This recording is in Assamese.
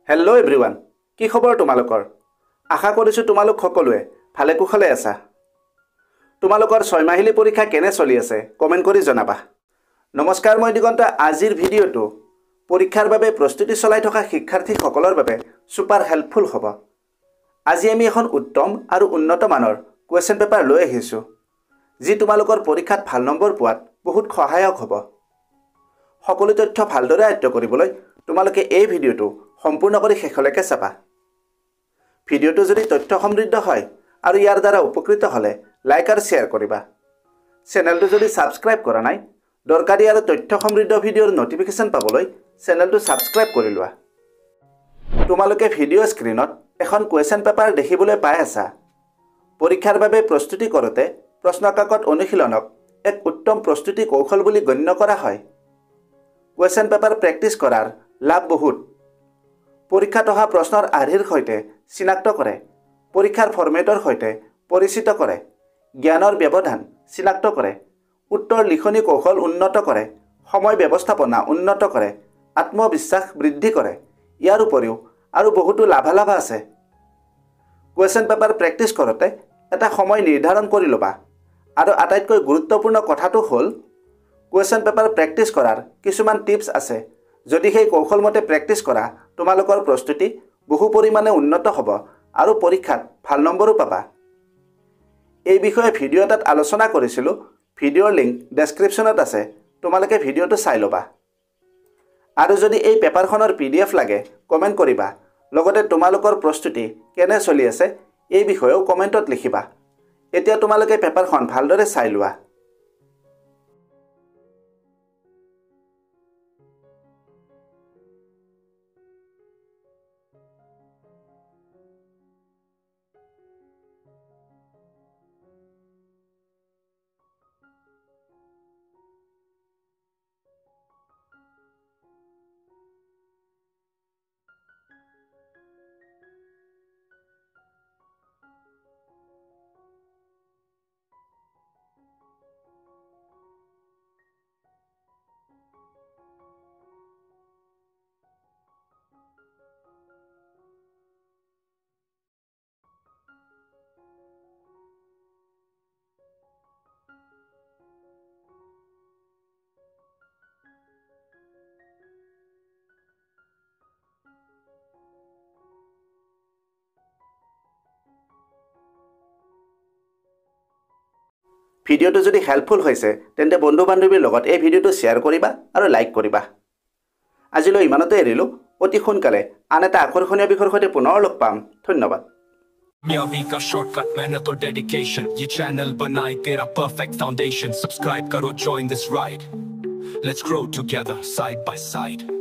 হেল্ল' এভৰিৱান, কি খবৰ তোমালোকৰ? আশা কৰিছোঁ তোমালোক সকলোৱে ভালে কুশলে আছা। তোমালোকৰ 6 মাহিলী পৰীক্ষা কেনে চলি আছে কমেণ্ট কৰি জনাবা। নমস্কাৰ, মই দিগন্ত। আজিৰ ভিডিঅ'টো পৰীক্ষাৰ বাবে প্ৰস্তুতি চলাই থকা শিক্ষাৰ্থীসকলৰ বাবে ছুপাৰ হেল্পফুল হ'ব। আজি আমি এখন উত্তম আৰু উন্নত মানৰ কুৱেশ্যন পেপাৰ লৈ আহিছোঁ, যি তোমালোকৰ পৰীক্ষাত ভাল নম্বৰ পোৱাত বহুত সহায়ক হ'ব। সকলো তথ্য ভালদৰে আয়ত্ত কৰিবলৈ তোমালোকে এই ভিডিঅ'টো সম্পূৰ্ণ কৰি শেষলৈকে চাবা। ভিডিঅ'টো যদি তথ্য সমৃদ্ধ হয় আৰু ইয়াৰ দ্বাৰা উপকৃত হ'লে লাইক আৰু শ্বেয়াৰ কৰিবা। চেনেলটো যদি ছাবস্ক্ৰাইব কৰা নাই, দৰকাৰী আৰু তথ্য সমৃদ্ধ ভিডিঅ'ৰ নটিফিকেশ্যন পাবলৈ চেনেলটো ছাবস্ক্ৰাইব কৰি লোৱা। তোমালোকে ভিডিঅ' স্ক্ৰীনত এখন কুৱেশ্যন পেপাৰ দেখিবলৈ পাই আছা। পৰীক্ষাৰ বাবে প্ৰস্তুতি কৰোঁতে প্ৰশ্নকাকত অনুশীলনক এক উত্তম প্ৰস্তুতি কৌশল বুলি গণ্য কৰা হয়। কুৱেশ্যন পেপাৰ প্ৰেক্টিছ কৰাৰ লাভ বহুত। পৰীক্ষাত অহা প্ৰশ্নৰ আৰ্হিৰ সৈতে চিনাক্ত কৰে, পৰীক্ষাৰ ফৰ্মেটৰ সৈতে পৰিচিত কৰে, জ্ঞানৰ ব্যৱধান চিনাক্ত কৰে, উত্তৰ লিখনি কৌশল উন্নত কৰে, সময় ব্যৱস্থাপনা উন্নত কৰে, আত্মবিশ্বাস বৃদ্ধি কৰে। ইয়াৰ উপৰিও আৰু বহুতো লাভালাভ আছে। কুৱেশ্যন পেপাৰ প্ৰেক্টিছ কৰোঁতে এটা সময় নিৰ্ধাৰণ কৰি ল'বা। আৰু আটাইতকৈ গুৰুত্বপূৰ্ণ কথাটো হ'ল, কুৱেশ্যন পেপাৰ প্ৰেক্টিছ কৰাৰ কিছুমান টিপছ আছে। যদি সেই কৌশলমতে প্ৰেক্টিছ কৰা, তোমালোকৰ প্ৰস্তুতি বহু পৰিমাণে উন্নত হ'ব আৰু পৰীক্ষাত ভাল নম্বৰো পাবা। এই বিষয়ে ভিডিঅ' এটাত আলোচনা কৰিছিলোঁ। ভিডিঅ'ৰ লিংক ডেছক্ৰিপশ্যনত আছে, তোমালোকে ভিডিঅ'টো চাই ল'বা। আৰু যদি এই পেপাৰখনৰ PDF লাগে কমেণ্ট কৰিবা। লগতে তোমালোকৰ প্ৰস্তুতি কেনে চলি আছে এই বিষয়েও কমেণ্টত লিখিবা। এতিয়া তোমালোকে পেপাৰখন ভালদৰে চাই লোৱা। ভিডিঅ'টো যদি হেল্পফুল হৈছে তেন্তে বন্ধু বান্ধৱীৰ লগত এই ভিডিঅ'টো শ্বেয়াৰ কৰিবা আৰু লাইক কৰিবা। আজিলৈ ইমানতে এৰিলোঁ। অতি সোনকালে আন এটা আকৰ্ষণীয় বিষয়ৰ সৈতে পুনৰ লগ পাম। ধন্যবাদ। कामयाबी का शॉर्टकट, मेहनत और डेडिकेशन, ये चैनल बनाए तेरा परफेक्ट फाउंडेशन। सब्सक्राइब करो, join this ride, let's grow together side by side.